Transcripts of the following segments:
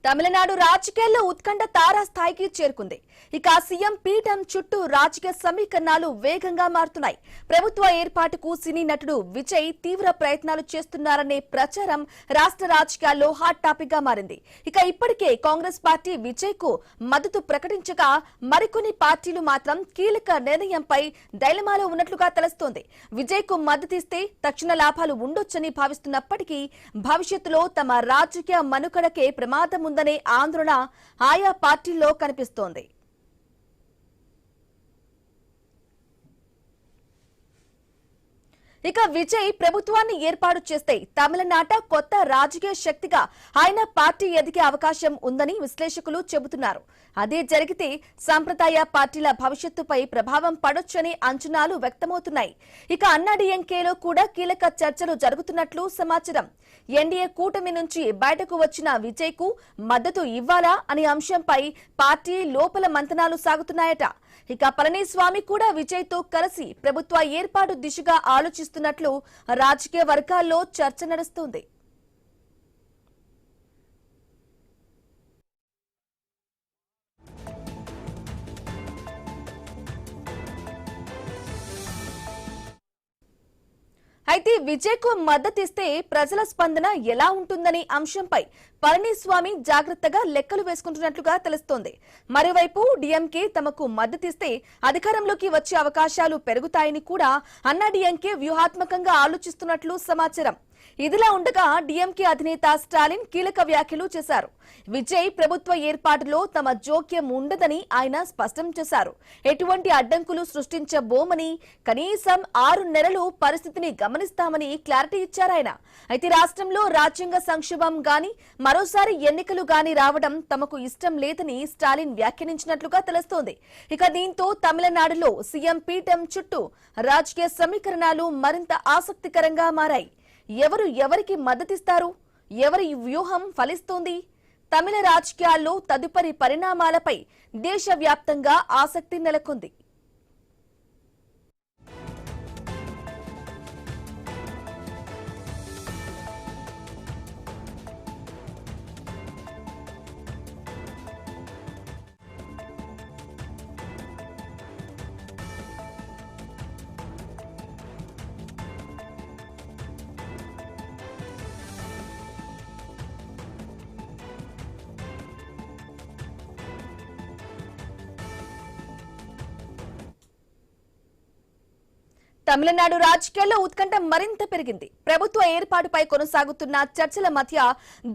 తమిళనాడు రాజకీయాల్లో ఉత్కంఠ తారాస్థాయికి చేరుకుంది. ఇక సీఎం పీఠం చుట్టూ రాజకీయ సమీకరణాలు వేగంగా మారుతున్నాయి. ప్రభుత్వ ఏర్పాటుకు సినీ నటుడు విజయ్ తీవ్ర ప్రయత్నాలు చేస్తున్నారనే ప్రచారం రాష్ట్ర రాజకీయాల్లో హాట్ టాపిక్ గా మారింది. ఇక ఇప్పటికే కాంగ్రెస్ పార్టీ విజయ్ కు మద్దతు ప్రకటించగా మరికొన్ని పార్టీలు మాత్రం కీలక నిర్ణయంపై డైలమాలో ఉన్నట్లుగా తెలుస్తోంది. విజయ్ కు మద్దతిస్తే తక్షణ లాభాలు ఉండొచ్చని భావిస్తున్నప్పటికీ భవిష్యత్తులో తమ రాజకీయ మనుగడకే ప్రమాదం ఉందనే ఆందోళన ఆయా పార్టీల్లో కనిపిస్తోంది. ఇక విజయ్ ప్రభుత్వాన్ని ఏర్పాటు చేస్తే తమిళనాట కొత్త రాజకీయ శక్తిగా ఆయన పార్టీ ఎదిగే అవకాశం ఉందని విశ్లేషకులు చెబుతున్నారు. అదే జరిగితే సంప్రదాయ పార్టీల భవిష్యత్తుపై ప్రభావం పడొచ్చని అంచనాలు వ్యక్తమవుతున్నాయి. ఇక అన్నాడీఎంకేలో కూడా కీలక చర్చలు జరుగుతున్నట్లు సమాచారం. ఎన్డీఏ కూటమి నుంచి బయటకు వచ్చిన విజయ్ కు మద్దతు ఇవ్వాలా అనే అంశంపై పార్టీ లోపల మంతనాలు సాగుతున్నాయట. ఇక పళనిస్వామి కూడా విజయ్ తో కలిసి ప్రభుత్వ ఏర్పాటు దిశగా ఆలోచిస్తున్నట్లు రాజకీయ వర్గాల్లో చర్చ నడుస్తోంది. అయితే విజయ్ కు మద్దతిస్తే ప్రజల స్పందన ఎలా ఉంటుందనే అంశంపై పళనిస్వామి జాగ్రత్తగా లెక్కలు వేసుకుంటున్నట్లుగా తెలుస్తోంది. మరోవైపు డీఎంకే తమకు మద్దతిస్తే అధికారంలోకి వచ్చే అవకాశాలు పెరుగుతాయని కూడా అన్నాడీఎంకే వ్యూహాత్మకంగా ఆలోచిస్తున్నట్లు సమాచారం. ఇదిలా ఉండగా డీఎంకే అధినేత స్టాలిన్ కీలక వ్యాఖ్యలు చేశారు. విజయ్ ప్రభుత్వ ఏర్పాటులో తమ జోక్యం ఉండదని ఆయన స్పష్టం చేశారు. ఎటువంటి అడ్డంకులు సృష్టించబోమని, కనీసం 6 నెలలు పరిస్థితిని గమనిస్తామని క్లారిటీ ఇచ్చారాయన. అయితే రాష్ట్రంలో రాజ్యాంగ సంక్షోభం గాని మరోసారి ఎన్నికలు గాని రావడం తమకు ఇష్టం లేదని స్టాలిన్ వ్యాఖ్యానించినట్లుగా తెలుస్తోంది. ఇక దీంతో తమిళనాడులో సీఎం పీఠం చుట్టూ రాజకీయ సమీకరణాలు మరింత ఆసక్తికరంగా మారాయి. ఎవరు ఎవరికి మద్దతిస్తారు? ఎవరి వ్యూహం ఫలిస్తోంది? తమిళ రాజకీయాల్లో తదుపరి పరిణామాలపై దేశవ్యాప్తంగా ఆసక్తి నెలకొంది. తమిళనాడు రాజకీయాల్లో ఉత్కంఠ మరింత పెరిగింది. ప్రభుత్వ ఏర్పాటుపై కొనసాగుతున్న చర్చల మధ్య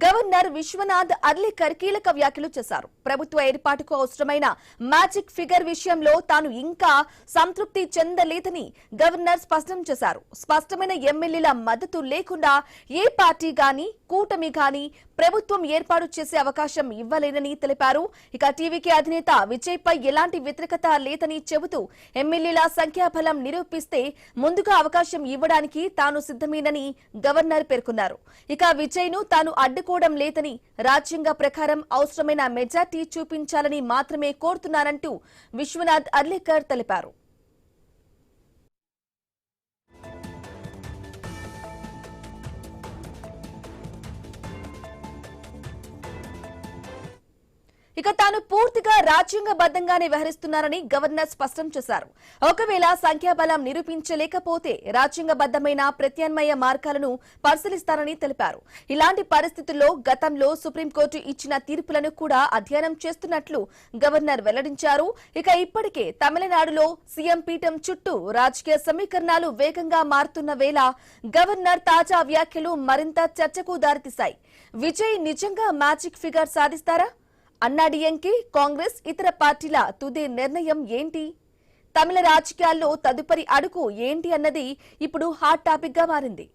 గవర్నర్ విశ్వనాథ్ అర్లేకర్ కీలక వ్యాఖ్యలు చేశారు. ప్రభుత్వ ఏర్పాటుకు అవసరమైన మ్యాజిక్ ఫిగర్ విషయంలో తాను ఇంకా సంతృప్తి చెందలేదని గవర్నర్ స్పష్టం చేశారు. స్పష్టమైన ఎమ్మెల్యేల మద్దతు లేకుండా ఏ పార్టీ గాని కూటమి గాని ప్రభుత్వం ఏర్పాటు చేసే అవకాశం ఇవ్వలేనని తెలిపారు. ఇక టీవీకే అధినేత విజయ్ పై ఎలాంటి వ్యతిరేకత లేదని చెబుతూ ఎమ్మెల్యేల సంఖ్యాబలం నిరూపిస్తే ముందుగా అవకాశం ఇవ్వడానికి తాను సిద్ధమేనని గవర్నర్ పేర్కొన్నారు. ఇక విజయ్ ను తాను అడ్డుకోవడం లేదని, రాజ్యాంగ ప్రకారం అవసరమైన మెజార్టీ చూపించాలని మాత్రమే కోరుతున్నారంటూ విశ్వనాథ్ అర్లేకర్ తెలిపారు. ఇక తాను పూర్తిగా రాజ్యాంగబద్ధంగానే వ్యవహరిస్తున్నారని గవర్నర్ స్పష్టం చేశారు. ఒకవేళ సంఖ్యాబలం నిరూపించలేకపోతే రాజ్యాంగబద్ధమైన ప్రత్యామ్నాయ మార్గాలను పరిశీలిస్తారని తెలిపారు. ఇలాంటి పరిస్థితుల్లో గతంలో సుప్రీంకోర్టు ఇచ్చిన తీర్పులను కూడా అధ్యయనం చేస్తున్నట్లు గవర్నర్ వెల్లడించారు. ఇక ఇప్పటికే తమిళనాడులో సీఎం పీఠం చుట్టూ రాజకీయ సమీకరణాలు వేగంగా మారుతున్న వేళ గవర్నర్ తాజా వ్యాఖ్యలు మరింత చర్చకు దారితీశాయి. విజయ్ నిజంగా మ్యాజిక్ ఫిగర్ సాధిస్తారా? అన్నాడీఎంకే, కాంగ్రెస్, ఇతర పార్టీల తుది నిర్ణయం ఏంటి? తమిళ రాజకీయాల్లో తదుపరి అడుగు ఏంటి అన్నది ఇప్పుడు హాట్ టాపిక్ గా మారింది.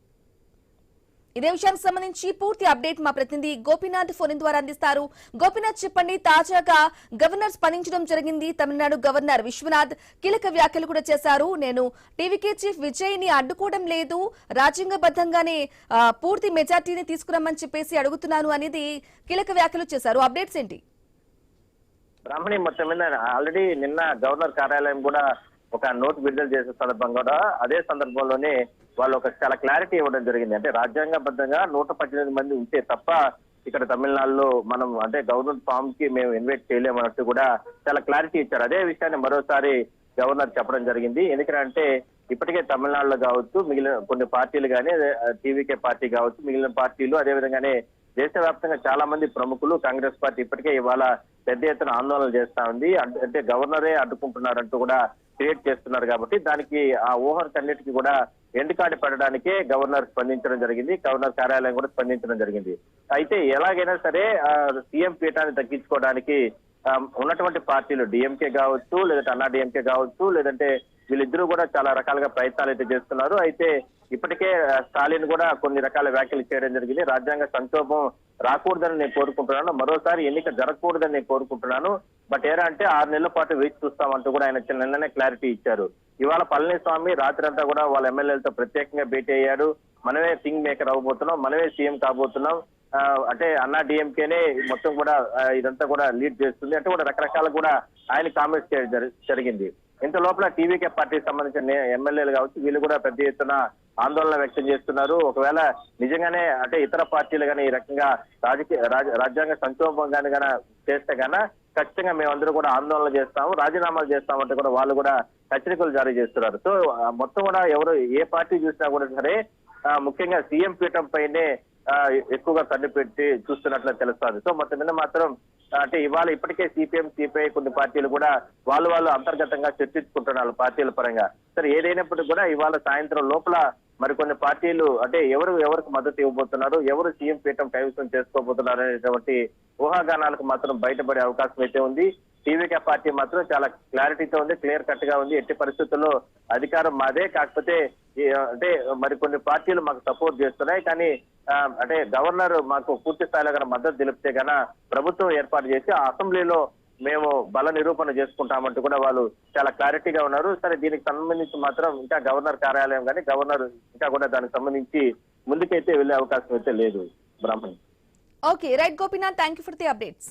ఇదే విషయానికి సంబంధించి పూర్తి అప్డేట్ మా ప్రతినిధి గోపీనాథ్ ఫోన్ ద్వారా అందిస్తారు. గోపీనాథ్, చెప్పండి, తాజాగా గవర్నర్ స్పందించడం జరిగింది. తమిళనాడు గవర్నర్ విశ్వనాథ్ కీలక వ్యాఖ్యలు కూడా చేశారు. నేను టీవీకే చీఫ్ విజయ్ ని అడ్డుకోవడం లేదు, రాజ్యాంగబద్ధంగానే పూర్తి మెజార్టీని తీసుకురమ్మని చెప్పేసి అడుగుతున్నాను అనేది కీలక వ్యాఖ్యలు చేశారు. అప్డేట్స్ ఏంటి? బ్రాహ్మణి, మొత్తం మీద ఆల్రెడీ నిన్న గవర్నర్ కార్యాలయం కూడా ఒక నోట్ విడుదల చేసే సందర్భంగా కూడా అదే సందర్భంలోనే వాళ్ళు ఒక చాలా క్లారిటీ ఇవ్వడం జరిగింది. అంటే రాజ్యాంగబద్ధంగా 118 మంది ఉంటే తప్ప ఇక్కడ తమిళనాడులో మనం అంటే గవర్నర్ ఫామ్ కి మేము ఇన్వైట్ చేయలేమన్నట్టు కూడా చాలా క్లారిటీ ఇచ్చారు. అదే విషయాన్ని మరోసారి గవర్నర్ చెప్పడం జరిగింది. ఎందుకంటే ఇప్పటికే తమిళనాడులో కావచ్చు, మిగిలిన కొన్ని పార్టీలు కానీ, టీవీకే పార్టీ కావచ్చు, మిగిలిన పార్టీలు, అదేవిధంగానే దేశవ్యాప్తంగా చాలా మంది ప్రముఖులు కాంగ్రెస్ పార్టీ ఇప్పటికే ఇవాళ పెద్ద ఎత్తున ఆందోళన చేస్తా ఉంది. అంటే గవర్నరే అడ్డుకుంటున్నారంటూ కూడా క్రియేట్ చేస్తున్నారు. కాబట్టి దానికి ఆ ఊహలన్నిటికీ కూడా ఎండుకాడి పడడానికే గవర్నర్ స్పందించడం జరిగింది. గవర్నర్ కార్యాలయం కూడా స్పందించడం జరిగింది. అయితే ఎలాగైనా సరే సీఎం పీఠాన్ని తగ్గించుకోవడానికి ఉన్నటువంటి పార్టీలు డిఎంకే కావచ్చు, లేదంటే అన్నా డిఎంకే కావచ్చు, లేదంటే వీళ్ళిద్దరూ కూడా చాలా రకాలుగా ప్రయత్నాలు అయితే చేస్తున్నారు. అయితే ఇప్పటికే స్టాలిన్ కూడా కొన్ని రకాల వ్యాఖ్యలు చేయడం జరిగింది. రాజ్యాంగ సంక్షోభం రాకూడదని నేను కోరుకుంటున్నాను, మరోసారి ఎన్నిక జరగకూడదని నేను కోరుకుంటున్నాను. బట్ ఏరా అంటే 6 నెలల పాటు వేచి చూస్తామంటూ కూడా ఆయన నిన్ననే క్లారిటీ ఇచ్చారు. ఇవాళ పళనిస్వామి రాత్రి అంతా కూడా వాళ్ళ ఎమ్మెల్యేలతో ప్రత్యేకంగా భేటీ అయ్యాడు. మనమే కింగ్ మేకర్ అవ్వబోతున్నాం, మనమే సీఎం కాబోతున్నాం, అంటే అన్నా డిఎంకేనే మొత్తం కూడా ఇదంతా కూడా లీడ్ చేస్తుంది అంటే కూడా రకరకాల కూడా ఆయన కామెంట్స్ చేయడం జరిగింది. ఇంత లోపల టీవీకే పార్టీకి సంబంధించిన ఎమ్మెల్యేలు కావచ్చు, వీళ్ళు కూడా పెద్ద ఎత్తున ఆందోళన వ్యక్తం చేస్తున్నారు. ఒకవేళ నిజంగానే అంటే ఇతర పార్టీలు కానీ ఈ రకంగా రాజ్యాంగ సంక్షోభం కానీ చేస్తే కన్నా ఖచ్చితంగా మేమందరూ కూడా ఆందోళన చేస్తాము, రాజీనామాలు చేస్తామంటే కూడా వాళ్ళు కూడా హెచ్చరికలు జారీ చేస్తున్నారు. సో మొత్తం కూడా ఎవరు ఏ పార్టీ చూసినా కూడా సరే ముఖ్యంగా సీఎం పీఠం పైనే ఎక్కువగా కన్ను పెట్టి చూస్తున్నట్లు తెలుస్తుంది. సో మొత్తం మీద మాత్రం అంటే ఇవాళ ఇప్పటికే సిపిఎం, సిపిఐ కొన్ని పార్టీలు కూడా వాళ్ళు అంతర్గతంగా చర్చించుకుంటున్నారు పార్టీల పరంగా. సరే ఏదైనప్పటికీ కూడా ఇవాళ సాయంత్రం లోపల మరికొన్ని పార్టీలు అంటే ఎవరికి మద్దతు ఇవ్వబోతున్నారు, ఎవరు సీఎం పీఠం కైవసం చేసుకోబోతున్నారు అనేటువంటి ఊహాగానాలకు మాత్రం బయటపడే అవకాశం అయితే ఉంది. టీవీకే పార్టీ మాత్రం చాలా క్లారిటీతో ఉంది, క్లియర్ కట్ గా ఉంది. ఎట్టి పరిస్థితుల్లో అధికారం మాదే, కాకపోతే అంటే మరికొన్ని పార్టీలు మాకు సపోర్ట్ చేస్తున్నాయి. కానీ అంటే గవర్నర్ మాకు పూర్తి స్థాయిలో కన్నా మద్దతు తెలిపితే కన్నా ప్రభుత్వం ఏర్పాటు చేసి ఆ అసెంబ్లీలో మేము బల నిరూపణ చేసుకుంటామంటూ కూడా వాళ్ళు చాలా క్లారిటీగా ఉన్నారు. సరే దీనికి సంబంధించి మాత్రం ఇంకా గవర్నర్ కార్యాలయం కానీ గవర్నర్ ఇంకా కూడా దానికి సంబంధించి ముందుకైతే వెళ్లే అవకాశం అయితే లేదు. Brahmani. Okay right Gopinath, thank you for the updates.